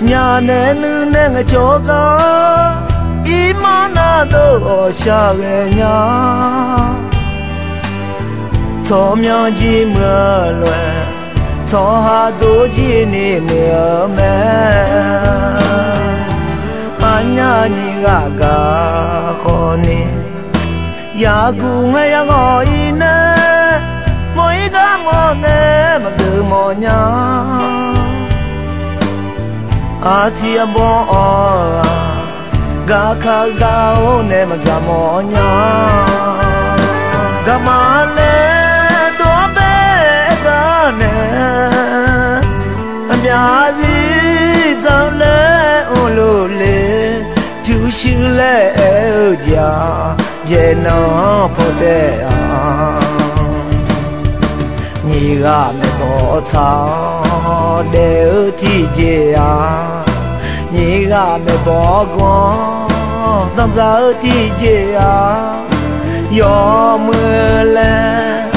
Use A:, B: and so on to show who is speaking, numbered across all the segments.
A: nhà nè nữ nè ngài chỗ có ý mà na đâu xa ghé nhà cho nhau chỉ mưa loe cho hà đô chỉ ni mưa mẹ anh nhà ni gà gà khó ni ya gu ngay ya ngồi nè mỗi cái món nè mà cứ món nhá Asia bo ga kha ga o nè mà ra món nhá ga mà lê đố bé ga nè nhà gì giàu lê ô lô lê phiêu siêu lê ở nhà dễ nó bỏ tê nhị gà mẹ bỏ tháo để ở thị dễ nhị gà mẹ bỏ con tăng ra ở thị dễ gió mưa lên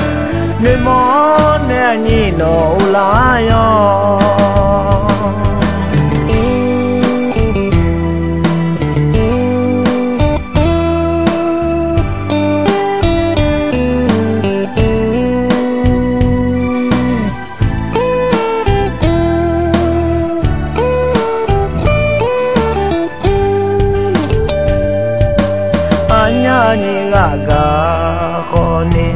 A: nơi món nè nhị nổ lá yo nhà ni gà gà khó ni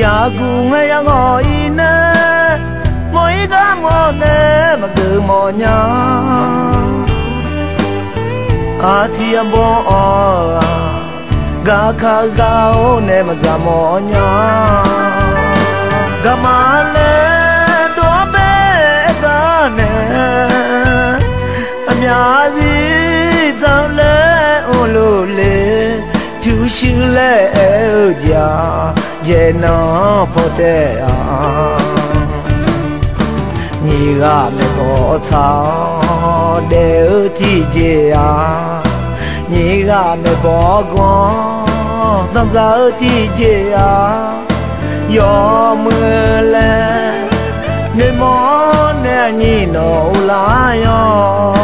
A: ya gu ngay ya ngồi nè mỗi cái món nè mà cứ món nhá Asia bo ga kha ga o nè mà ra món nhá ga mà lê đố bé ga nè nhà gì giàu lê ô lô lê phiêu siêu lê ở nhà dễ nó bỏ tê nhị gà mẹ bỏ tháo để ở thị dễ nhị gà mẹ bỏ con tăng ra ở thị dễ gió mưa lên nơi món nè nhị nổ lá yo